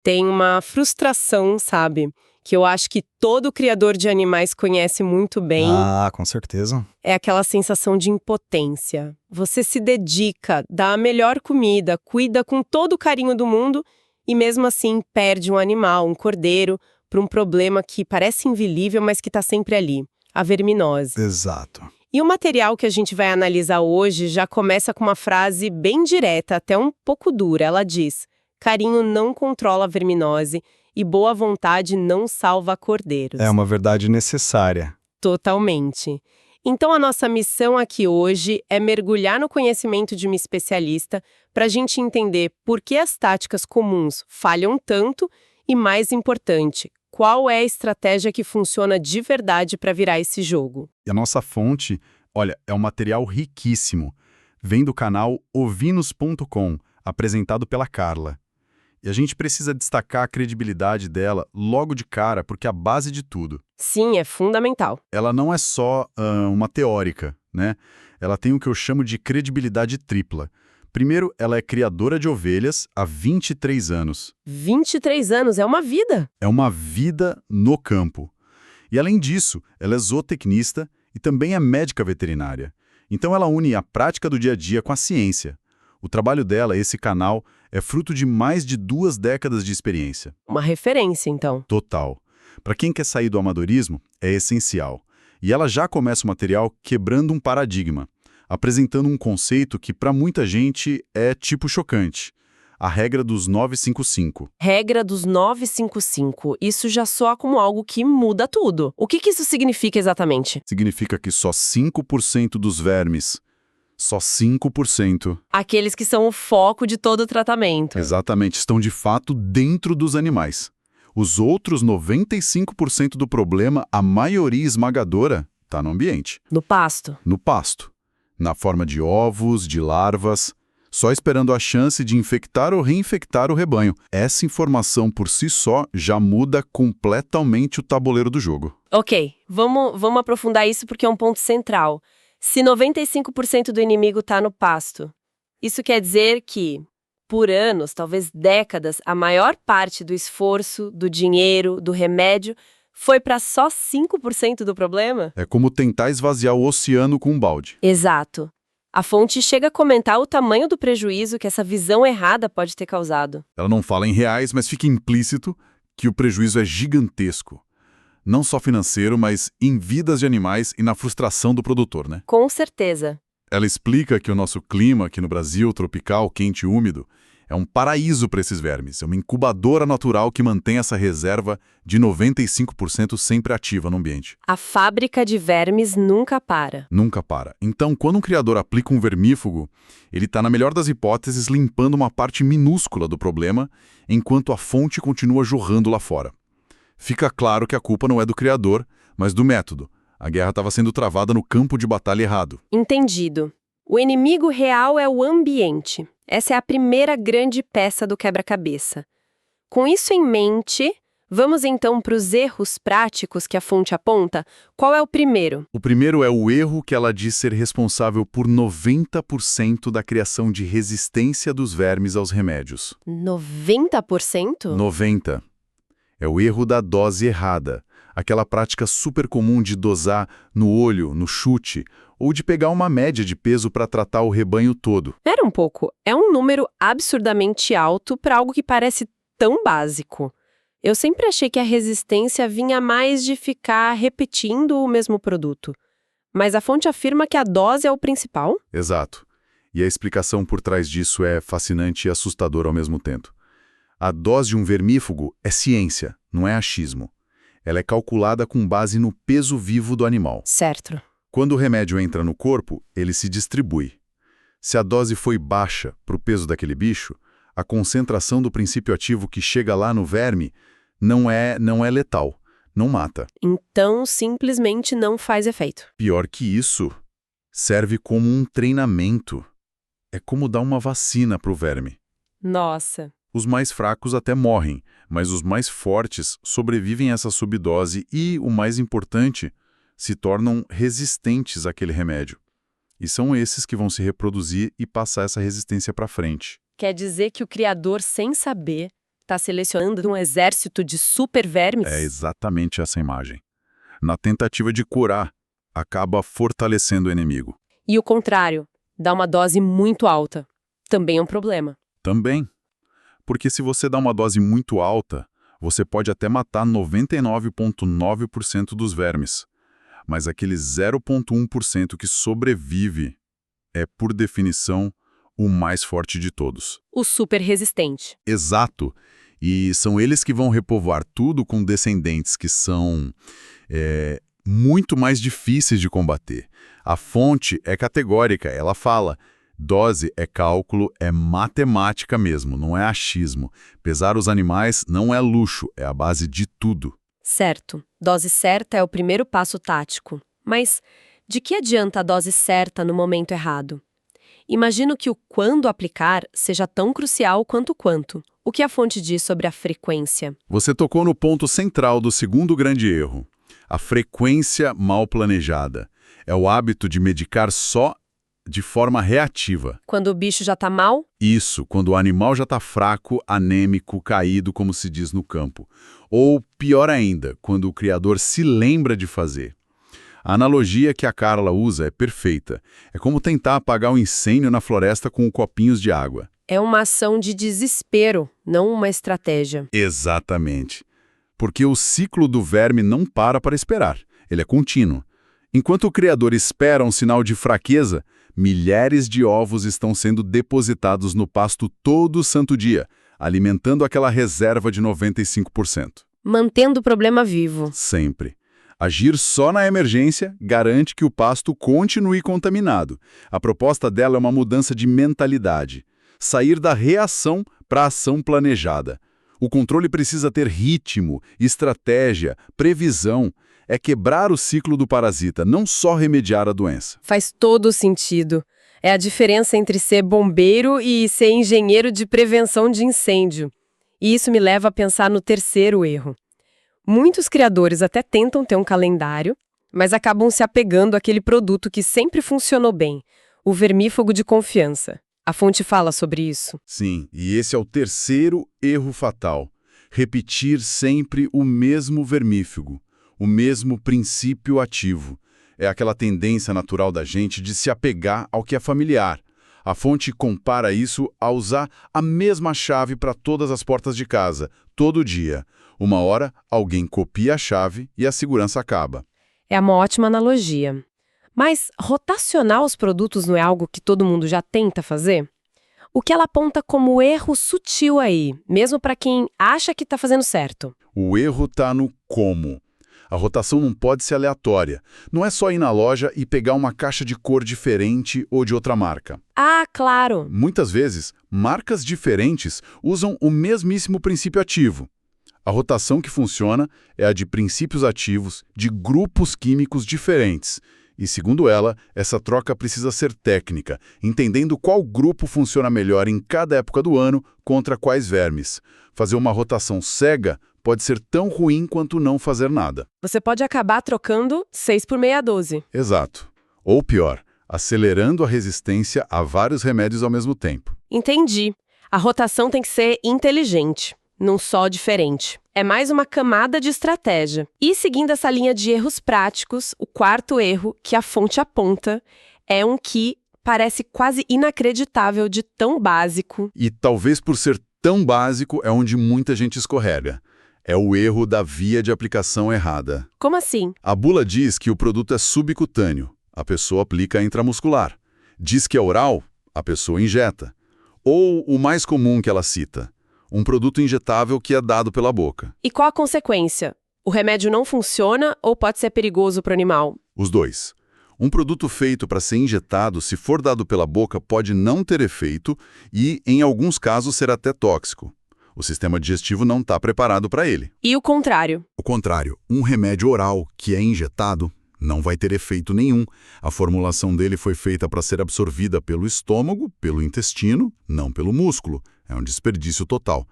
Tem uma frustração, sabe? Que eu acho que todo criador de animais conhece muito bem. Ah, com certeza. É aquela sensação de impotência. Você se dedica, dá a melhor comida, cuida com todo o carinho do mundo e mesmo assim perde um animal, um cordeiro, para um problema que parece invilível, mas que está sempre ali, a verminose. Exato. E o material que a gente vai analisar hoje já começa com uma frase bem direta, até um pouco dura. Ela diz: carinho não controla a verminose e boa vontade não salva cordeiros. É uma verdade necessária. Totalmente. Então a nossa missão aqui hoje é mergulhar no conhecimento de uma especialista para a gente entender por que as táticas comuns falham tanto e, mais importante, qual é a estratégia que funciona de verdade para virar esse jogo. E a nossa fonte, olha, é um material riquíssimo. Vem do canal ovinos.com, apresentado pela Carla. E a gente precisa destacar a credibilidade dela logo de cara, porque é a base de tudo. Sim, é fundamental. Ela não é só uma teórica, né? Ela tem o que eu chamo de credibilidade tripla. Primeiro, ela é criadora de ovelhas há 23 anos. 23 anos é uma vida. É uma vida no campo. E além disso, ela é zootecnista e também é médica veterinária. Então ela une a prática do dia a dia com a ciência. O trabalho dela, esse canal, é fruto de mais de 2 décadas de experiência. Uma referência, então. Total. Para quem quer sair do amadorismo, é essencial. E ela já começa o material quebrando um paradigma, apresentando um conceito que para muita gente é tipo chocante. A regra dos 955. Regra dos 955. Isso já soa como algo que muda tudo. O que isso significa exatamente? Significa que só 5% dos vermes, só 5%, Aqueles que são o foco de todo o tratamento. exatamente, estão de fato dentro dos animais. Os outros 95% do problema, a maioria esmagadora, está no ambiente, No pasto. no pasto, na forma de ovos, de larvas, só esperando a chance de infectar ou reinfectar o rebanho. Essa informação por si só já muda completamente o tabuleiro do jogo. Ok, vamos aprofundar isso porque é um ponto central. Se 95% do inimigo está no pasto, isso quer dizer que, por anos, talvez décadas, a maior parte do esforço, do dinheiro, do remédio foi para só 5% do problema? É como tentar esvaziar o oceano com um balde. Exato. A fonte chega a comentar o tamanho do prejuízo que essa visão errada pode ter causado. Ela não fala em reais, mas fica implícito que o prejuízo é gigantesco. Não só financeiro, mas em vidas de animais e na frustração do produtor, né? Com certeza. Ela explica que o nosso clima aqui no Brasil, tropical, quente e úmido, é um paraíso para esses vermes. É uma incubadora natural que mantém essa reserva de 95% sempre ativa no ambiente. A fábrica de vermes nunca para. Nunca para. Então, quando um criador aplica um vermífugo, ele está, na melhor das hipóteses, limpando uma parte minúscula do problema, enquanto a fonte continua jorrando lá fora. Fica claro que a culpa não é do criador, mas do método. A guerra estava sendo travada no campo de batalha errado. Entendido. O inimigo real é o ambiente. Essa é a primeira grande peça do quebra-cabeça. Com isso em mente, vamos então para os erros práticos que a fonte aponta. Qual é o primeiro? O primeiro é o erro que ela diz ser responsável por 90% da criação de resistência dos vermes aos remédios. 90%? 90%. É o erro da dose errada. Aquela prática super comum de dosar no olho, no chute, ou de pegar uma média de peso para tratar o rebanho todo. Espera um pouco. É um número absurdamente alto para algo que parece tão básico. Eu sempre achei que a resistência vinha mais de ficar repetindo o mesmo produto. Mas a fonte afirma que a dose é o principal? Exato. E a explicação por trás disso é fascinante e assustadora ao mesmo tempo. A dose de um vermífugo é ciência, não é achismo. Ela é calculada com base no peso vivo do animal. Certo. Quando o remédio entra no corpo, ele se distribui. Se a dose foi baixa para o peso daquele bicho, a concentração do princípio ativo que chega lá no verme não é letal, não mata. Então, simplesmente não faz efeito. Pior que isso, serve como um treinamento. É como dar uma vacina para o verme. Nossa. Os mais fracos até morrem, mas os mais fortes sobrevivem a essa subdose e, o mais importante, se tornam resistentes àquele remédio. E são esses que vão se reproduzir e passar essa resistência para frente. Quer dizer que o criador, sem saber, está selecionando um exército de supervermes? É exatamente essa imagem. Na tentativa de curar, acaba fortalecendo o inimigo. E o contrário, dá uma dose muito alta. Também é um problema. Também. Porque se você dá uma dose muito alta, você pode até matar 99,9% dos vermes. Mas aquele 0,1% que sobrevive é, por definição, o mais forte de todos. O super resistente. Exato. E são eles que vão repovoar tudo com descendentes que são muito mais difíceis de combater. A fonte é categórica, ela fala: dose é cálculo, é matemática mesmo, não é achismo. Pesar os animais não é luxo, é a base de tudo. Certo. Dose certa é o primeiro passo tático. Mas de que adianta a dose certa no momento errado? Imagino que o quando aplicar seja tão crucial quanto o quanto. O que a fonte diz sobre a frequência? Você tocou no ponto central do segundo grande erro. A frequência mal planejada. É o hábito de medicar só de forma reativa. Quando o bicho já tá mal? Isso, quando o animal já está fraco, anêmico, caído, como se diz no campo. Ou, pior ainda, quando o criador se lembra de fazer. A analogia que a Carla usa é perfeita. É como tentar apagar um incêndio na floresta com copinhos de água. É uma ação de desespero, não uma estratégia. Exatamente. Porque o ciclo do verme não para esperar. Ele é contínuo. Enquanto o criador espera um sinal de fraqueza, milhares de ovos estão sendo depositados no pasto todo santo dia, alimentando aquela reserva de 95%. Mantendo o problema vivo. Sempre. Agir só na emergência garante que o pasto continue contaminado. A proposta dela é uma mudança de mentalidade. Sair da reação para a ação planejada. O controle precisa ter ritmo, estratégia, previsão. É quebrar o ciclo do parasita, não só remediar a doença. Faz todo sentido. É a diferença entre ser bombeiro e ser engenheiro de prevenção de incêndio. E isso me leva a pensar no terceiro erro. Muitos criadores até tentam ter um calendário, mas acabam se apegando àquele produto que sempre funcionou bem, o vermífugo de confiança. A fonte fala sobre isso. Sim, e esse é o terceiro erro fatal. Repetir sempre o mesmo vermífugo, o mesmo princípio ativo. É aquela tendência natural da gente de se apegar ao que é familiar. A fonte compara isso a usar a mesma chave para todas as portas de casa, todo dia. Uma hora, alguém copia a chave e a segurança acaba. É uma ótima analogia. Mas rotacionar os produtos não é algo que todo mundo já tenta fazer? O que ela aponta como erro sutil aí, mesmo para quem acha que está fazendo certo? O erro está no como. A rotação não pode ser aleatória. Não é só ir na loja e pegar uma caixa de cor diferente ou de outra marca. Ah, claro! Muitas vezes, marcas diferentes usam o mesmíssimo princípio ativo. A rotação que funciona é a de princípios ativos de grupos químicos diferentes. E, segundo ela, essa troca precisa ser técnica, entendendo qual grupo funciona melhor em cada época do ano contra quais vermes. Fazer uma rotação cega pode ser tão ruim quanto não fazer nada. Você pode acabar trocando 6 por meia dúzia. Exato. Ou pior, acelerando a resistência a vários remédios ao mesmo tempo. Entendi. A rotação tem que ser inteligente, não só diferente. É mais uma camada de estratégia. E seguindo essa linha de erros práticos, o quarto erro que a fonte aponta é um que parece quase inacreditável de tão básico. E talvez por ser tão básico é onde muita gente escorrega. É o erro da via de aplicação errada. Como assim? A bula diz que o produto é subcutâneo, a pessoa aplica intramuscular. Diz que é oral, a pessoa injeta. Ou o mais comum que ela cita, um produto injetável que é dado pela boca. E qual a consequência? O remédio não funciona ou pode ser perigoso para o animal? Os dois. Um produto feito para ser injetado, se for dado pela boca, pode não ter efeito e, em alguns casos, ser até tóxico. O sistema digestivo não está preparado para ele. E o contrário? O contrário, um remédio oral que é injetado não vai ter efeito nenhum. A formulação dele foi feita para ser absorvida pelo estômago, pelo intestino, não pelo músculo. É um desperdício total.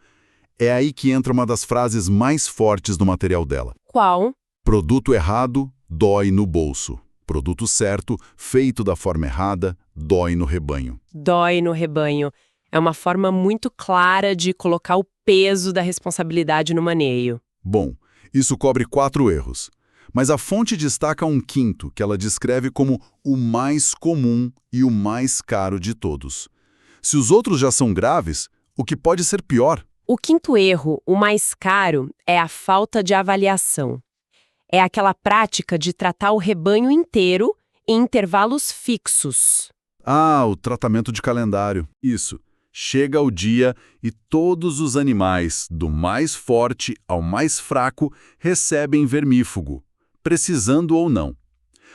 É aí que entra uma das frases mais fortes do material dela. Qual? Produto errado, dói no bolso. Produto certo, feito da forma errada, dói no rebanho. Dói no rebanho. É uma forma muito clara de colocar o peso da responsabilidade no maneio. Bom, isso cobre 4 erros. Mas a fonte destaca um quinto, que ela descreve como o mais comum e o mais caro de todos. Se os outros já são graves, o que pode ser pior? O quinto erro, o mais caro, é a falta de avaliação. É aquela prática de tratar o rebanho inteiro em intervalos fixos. Ah, o tratamento de calendário. Isso. Chega o dia e todos os animais, do mais forte ao mais fraco, recebem vermífugo, precisando ou não.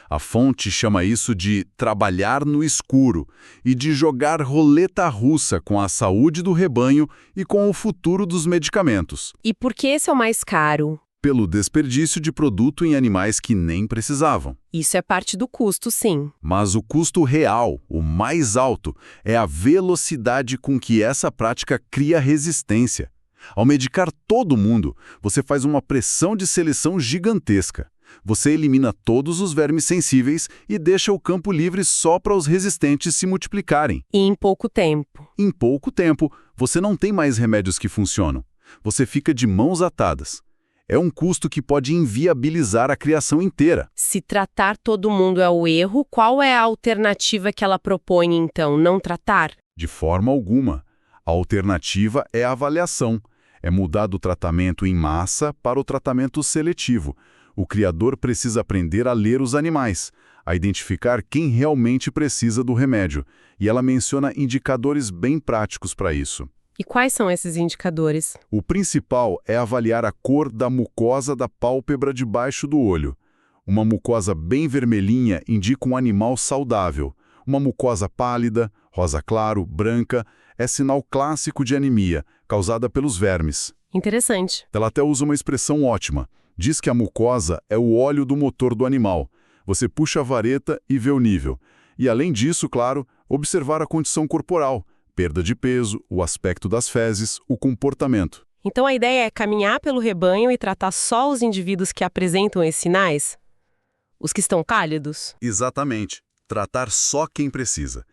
A fonte chama isso de trabalhar no escuro e de jogar roleta russa com a saúde do rebanho e com o futuro dos medicamentos. E por que esse é o mais caro? Pelo desperdício de produto em animais que nem precisavam. Isso é parte do custo, sim. Mas o custo real, o mais alto, é a velocidade com que essa prática cria resistência. Ao medicar todo mundo, você faz uma pressão de seleção gigantesca. Você elimina todos os vermes sensíveis e deixa o campo livre só para os resistentes se multiplicarem. E em pouco tempo. Em pouco tempo, você não tem mais remédios que funcionam. Você fica de mãos atadas. É um custo que pode inviabilizar a criação inteira. Se tratar todo mundo é o erro, qual é a alternativa que ela propõe, então? Não tratar? De forma alguma. A alternativa é a avaliação. É mudar do tratamento em massa para o tratamento seletivo. O criador precisa aprender a ler os animais, a identificar quem realmente precisa do remédio. E ela menciona indicadores bem práticos para isso. E quais são esses indicadores? O principal é avaliar a cor da mucosa da pálpebra debaixo do olho. Uma mucosa bem vermelhinha indica um animal saudável. Uma mucosa pálida, rosa claro, branca, é sinal clássico de anemia, causada pelos vermes. Interessante. Ela até usa uma expressão ótima. Diz que a mucosa é o óleo do motor do animal. Você puxa a vareta e vê o nível. E além disso, claro, observar a condição corporal. Perda de peso, o aspecto das fezes, o comportamento. Então a ideia é caminhar pelo rebanho e tratar só os indivíduos que apresentam esses sinais? Os que estão cálidos? Exatamente. Tratar só quem precisa.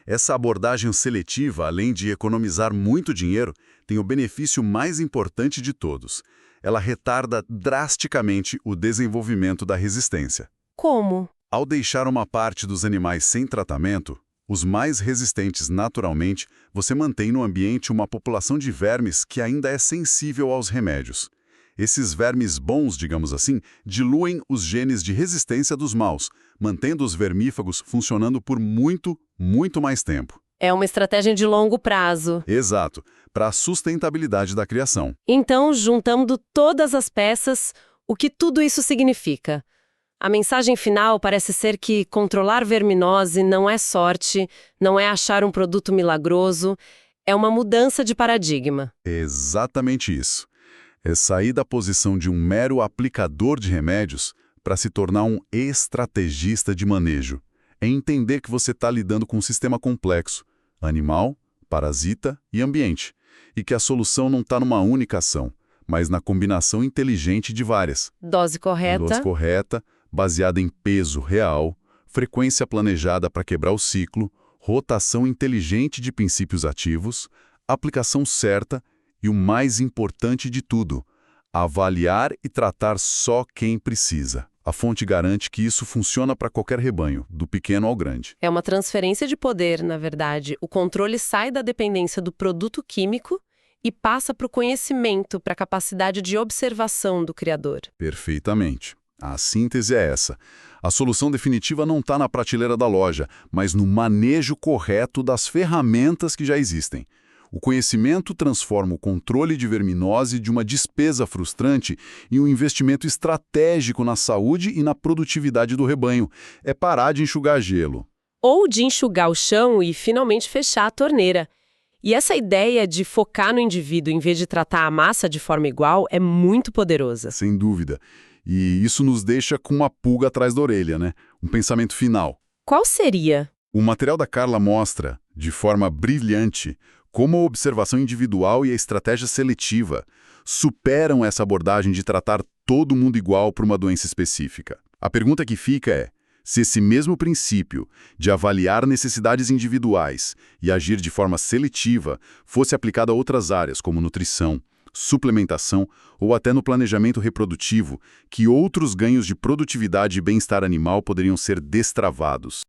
Essa abordagem seletiva, além de economizar muito dinheiro, tem o benefício mais importante de todos. Ela retarda drasticamente o desenvolvimento da resistência. Como? Ao deixar uma parte dos animais sem tratamento, os mais resistentes naturalmente, você mantém no ambiente uma população de vermes que ainda é sensível aos remédios. Esses vermes bons, digamos assim, diluem os genes de resistência dos maus, mantendo os vermífagos funcionando por muito, muito mais tempo. É uma estratégia de longo prazo. Exato, para a sustentabilidade da criação. Então, juntando todas as peças, o que tudo isso significa? A mensagem final parece ser que controlar verminose não é sorte, não é achar um produto milagroso, é uma mudança de paradigma. É exatamente isso. É sair da posição de um mero aplicador de remédios para se tornar um estrategista de manejo. É entender que você está lidando com um sistema complexo, animal, parasita e ambiente, e que a solução não está numa única ação, mas na combinação inteligente de várias. Dose correta. Dose correta, baseada em peso real, frequência planejada para quebrar o ciclo, rotação inteligente de princípios ativos, aplicação certa e o mais importante de tudo, avaliar e tratar só quem precisa. A fonte garante que isso funciona para qualquer rebanho, do pequeno ao grande. É uma transferência de poder, na verdade. O controle sai da dependência do produto químico e passa para o conhecimento, para a capacidade de observação do criador. Perfeitamente. A síntese é essa. A solução definitiva não está na prateleira da loja, mas no manejo correto das ferramentas que já existem. O conhecimento transforma o controle de verminose de uma despesa frustrante em um investimento estratégico na saúde e na produtividade do rebanho. É parar de enxugar gelo. Ou de enxugar o chão e finalmente fechar a torneira. E essa ideia de focar no indivíduo em vez de tratar a massa de forma igual é muito poderosa. Sem dúvida. E isso nos deixa com uma pulga atrás da orelha, né? Um pensamento final. Qual seria? O material da Carla mostra, de forma brilhante, como a observação individual e a estratégia seletiva superam essa abordagem de tratar todo mundo igual por uma doença específica. A pergunta que fica é: Se esse mesmo princípio de avaliar necessidades individuais e agir de forma seletiva fosse aplicado a outras áreas, como nutrição, suplementação ou até no planejamento reprodutivo, que outros ganhos de produtividade e bem-estar animal poderiam ser destravados.